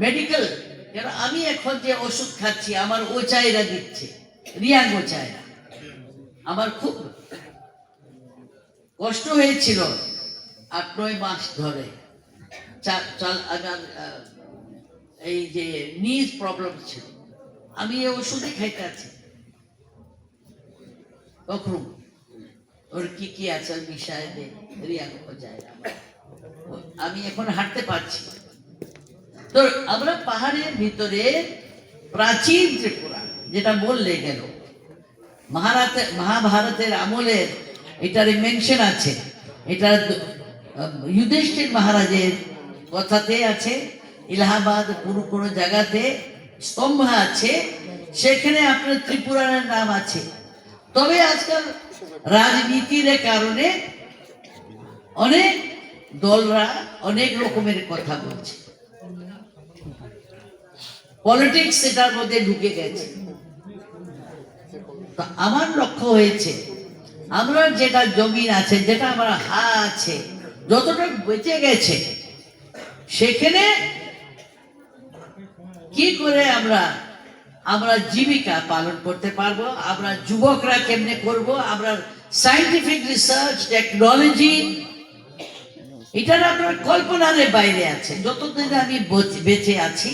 Medical, কেন আমি এখন যে ওষুধ খাচ্ছি আমার ও চাইরা দিচ্ছে, রিয়াং ও চাইরা। আমার খুব কষ্ট হয়েছিল 8-9 মাস ধরে। আমার এই যে নিজ প্রবলেম ছিল, আমি এই ওষুধই খাইতে আছি। কখন ওর কি কি আছে বিষয় রিয়াং ও চাইরা, আমি এখন হাঁটতে পারছি। তো আমরা পাহাড়ের ভিতরে প্রাচীন ত্রিপুরা, যেটা বললে গেল মহাভারতের আমলের এটার মেনশন আছে। এটা যুধিষ্ঠির মহারাজের কথাতে আছে, এলাহাবাদ কোনো জায়গাতে স্তম্ভ আছে, সেখানে আপনার ত্রিপুরার নাম আছে। তবে আজকাল রাজনীতির কারণে অনেক দলরা অনেক রকমের কথা বলছে, পলিটিক্স এটার মধ্যে ঢুকে গেছে। তো আমার লক্ষ্য হয়েছে আমরা যেটা জমিন আছে, যেটা আমার আছে, যতটা বেঁচে গেছে, সেখানে কি করে আমরা জীবিকা পালন করতে পারবো, আমরা যুবকরা কেমনে করব, আমরা সায়েন্টিফিক রিসার্চ টেকনোলজি, এটা আপনার কল্পনার বাইরে আছে। যতদিন আমি বেঁচে আছি,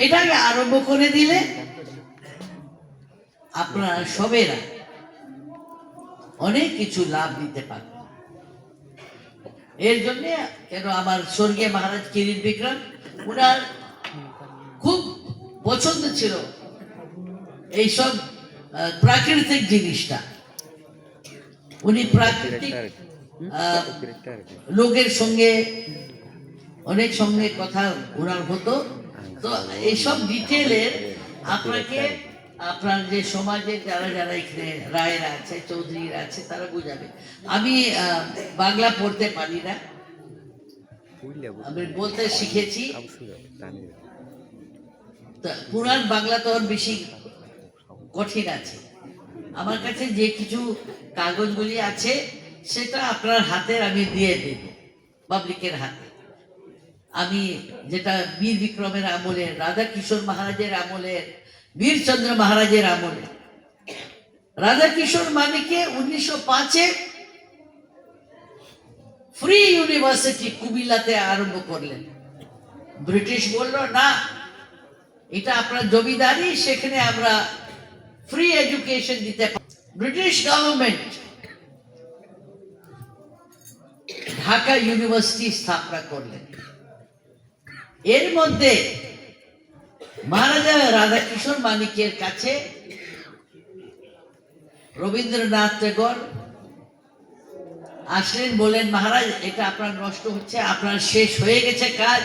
এটাকে আরম্ভ করে দিলে আপনারা সবেরা অনেক কিছু লাভ নিতে পারবে। এর জন্য কেন আমার স্বর্গীয় মহারাজ কিরিট বিক্রম, উনার খুব পছন্দ ছিল এইসব প্রাকৃতিক জিনিসটা। উনি প্রাকৃতিক লোকের সঙ্গে অনেক সঙ্গে কথা ওনার হতো। তো এইসব ডিটেলের আপনাকে আপনার যে সমাজে যারা যারা এখানে রায়েরা আছে, চৌধুরীরা আছে, তারা বুঝাবে। আমি বাংলা পড়তে পারি না, আমি বলতে শিখেছি। পুরান বাংলা তো বেশি কঠিন আছে। আমার কাছে যে কিছু কাগজগুলি আছে সেটা আপনার হাতে আমি দিয়ে দেব, পাবলিকের হাতে। আমি যেটা বীর বিক্রমের আমলে, রাধা কিশোর মহারাজের আমলে, বীরচন্দ্র মহারাজের আমলে, রাধা কিশোর মানিকে 1905-এ ফ্রি ইউনিভার্সিটি কুমিল্লাতে আরম্ভ করলেন। ব্রিটিশ বলল না, এটা আপনার জমিদারি, সেখানে আমরা ফ্রি এডুকেশন দিতে পারি। ব্রিটিশ গভর্নমেন্ট ঢাকা ইউনিভার্সিটি স্থাপনা করলেন। এর মধ্যে মহারাজা রাধাকিশোর মানিকের কাছে রবীন্দ্রনাথ ঠাকুর আসলেন, বলেন মহারাজ এটা আপনার নষ্ট হচ্ছে, আপনার শেষ হয়ে গেছে কাজ,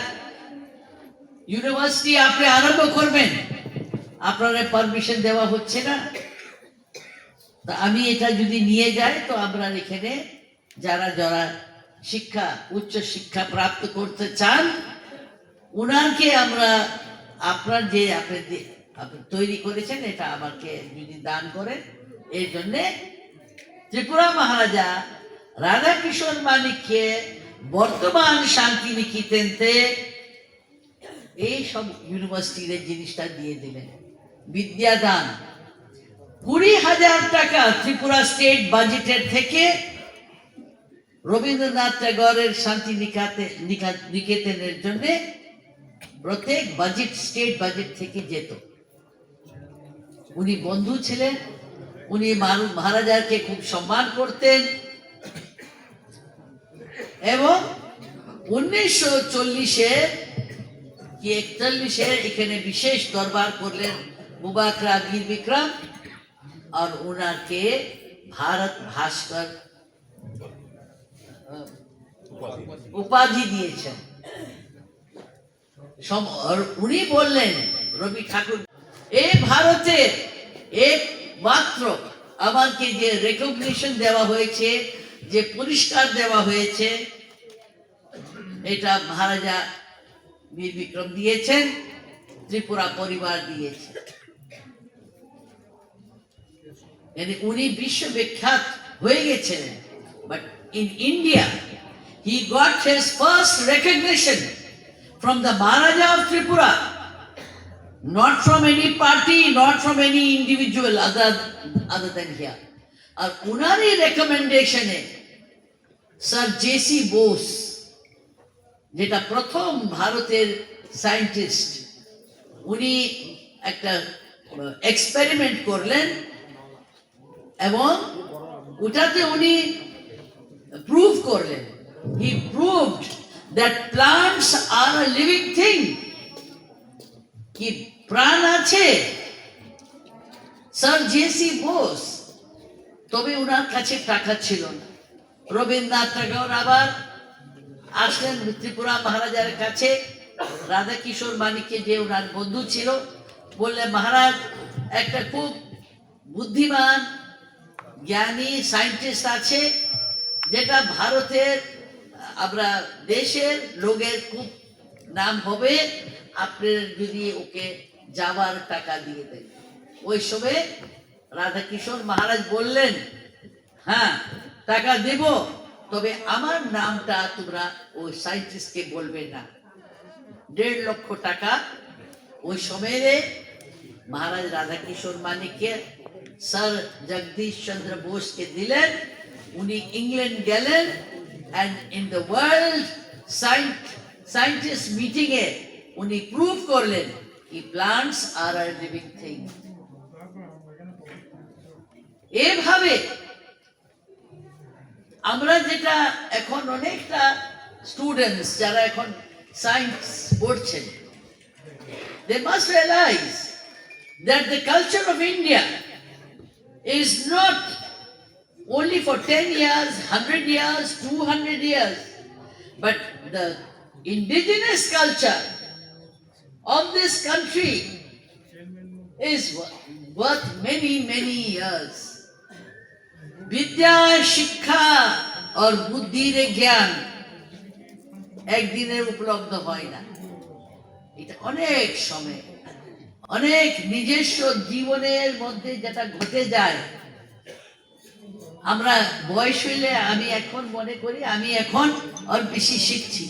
ইউনিভার্সিটি আপনি আরম্ভ করবেন, আপনার পারমিশন দেওয়া হচ্ছে না। তা আমি এটা যদি নিয়ে যাই তো আমরা এখানে যারা যারা শিক্ষা, উচ্চ শিক্ষা প্রাপ্ত করতে চান, উনাকে আমরা আপনার যে আপনি তৈরি করেছেন এটা আমাকে যদি দান করেন। এই জন্যে ত্রিপুরা মহারাজা রাধা কিশোর মানিককে বর্তমান শান্তিনিকেতনতে এই সব ইউনিভার্সিটির জিনিসটা দিয়ে দিলেন, বিদ্যাদান। 20,000 টাকা ত্রিপুরা স্টেট বাজেটের থেকে রবীন্দ্রনাথ ঠাকুরের শান্তিনিকেতনের জন্য প্রত্যেক বাজেট, স্টেট বাজেট থেকে যেত। উনি বন্ধু ছিলেন, উনি মহারাজাকে খুব সম্মান করতেন। এবং 1940-এ কি 41-এ এখানে বিশেষ দরবার করলেন মুবাকরা বীর বিক্রম, আর ওনাকে ভারত ভাস্কর উপাধি দিয়েছেন। উনি বললেন রবি ঠাকুর, এই ভারতের একমাত্র আমাকে যে রেকগনিশন দেওয়া হয়েছে, যে পুরস্কার দেওয়া হয়েছে, এটা মহারাজা বীর বিক্রম দিয়েছেন, ত্রিপুরা পরিবার দিয়েছে। উনি বিশ্ববিখ্যাত হয়ে গেছেন। But in India he got his first recognition from the Maharaja of Tripura. not from any party, not from any individual other than here. আর উনারই রেকমেন্ডেশনে স্যার জেসি বোস, যেটা প্রথম ভারতের সায়েন্টিস্ট, উনি একটা এক্সপেরিমেন্ট করলেন এবং ওটাতে উনি প্রুভ করলেন, হি proved that plants are a living thing, কি প্রাণ আছে। স্যার জেসি বোস, তবে ওনার কাছে টাকা ছিল না। রবীন্দ্রনাথ ঠাকুর আবার আসলেন ত্রিপুরা মহারাজার কাছে, রাধাকিশোর মানিককে, যে ওনার বন্ধু ছিল, বললেন মহারাজ একটা খুব বুদ্ধিমান জ্ঞানী সায়েন্টিস্ট আছে, যেটা ভারতের আমরা দেশের লোকের খুব নাম হবে, আপনি যদি ওকে যাবার টাকা দিয়ে দেন। ওই সময় রাধাকিশোর মহারাজ বললেন, হ্যাঁ টাকা দেব, তবে আমার নামটা তোমরা ওই সায়েন্টিস্টকে বলবে না। 1.5 লক্ষ টাকা ওই সময়ে মহারাজ রাধাকিশোর মানিককে স্যার জগদীশ চন্দ্র বোসকে দিলেন। উনি ইংল্যান্ড গেলেন, and in the world scientist meeting এ উনি প্রুভ করলেন কি plants are a living thing. এভাবে আমরা যেটা এখন অনেকটা স্টুডেন্টস যারা এখন সায়েন্স পড়ছেন, they must realize that the culture of India is not only for 10 years, 100 years, 200 years, but the indigenous culture of this country is worth many, many years. विद्या शिक्षा और बुद्धि रे ज्ञान একদিনের উপলব্ধ হয় না, এটা অনেক সময়, অনেক নিজস্ব জীবনের মধ্যে যেটা ঘটে যায়। আমরা বয়স হইলে, আমি এখন মনে করি আমি এখন আর বেশি শিখছি।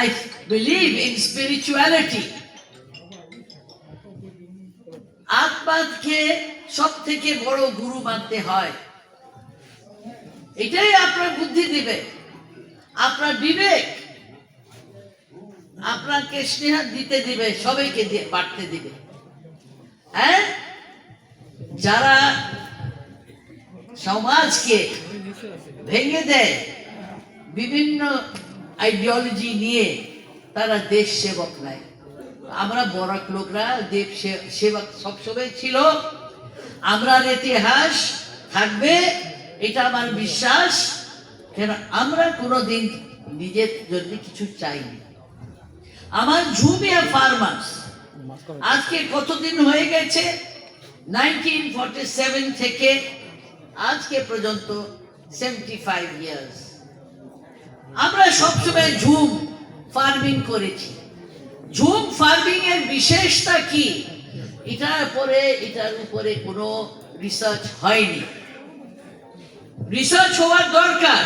I believe in spirituality. আত্মাকে সব থেকে বড় গুরু মানতে হয়। এটাই আপনার বুদ্ধি দিবে, আপনার বিবেক আপনাকে স্নেহ দিতে দিবে, সবাইকে বাড়তে দিবে। হ্যাঁ, যারা সমাজকে ভেঙে দেয় বিভিন্ন আইডিওলজি নিয়ে, তারা দেশ সেবক নাই। আমরা বড় লোকরা দেশ সেবক সবসময় ছিল, আমরার ইতিহাস থাকবে, এটা আমার বিশ্বাস। কেন আমরা কোনোদিন নিজের জন্য কিছু চাইনি। আমার ঝুমিয়া ফার্মার্স আজকে কতদিন হয়ে গেছে, 1947 থেকে আজকে পর্যন্ত 75 ইয়ার্স আমরা সবসময় ঝুম ফার্মিং করেছি। ঝুম ফার্মিং এর বিশেষতা কি, এটার উপরে কোনো রিসার্চ হয়নি। রিসার্চ হওয়ার দরকার।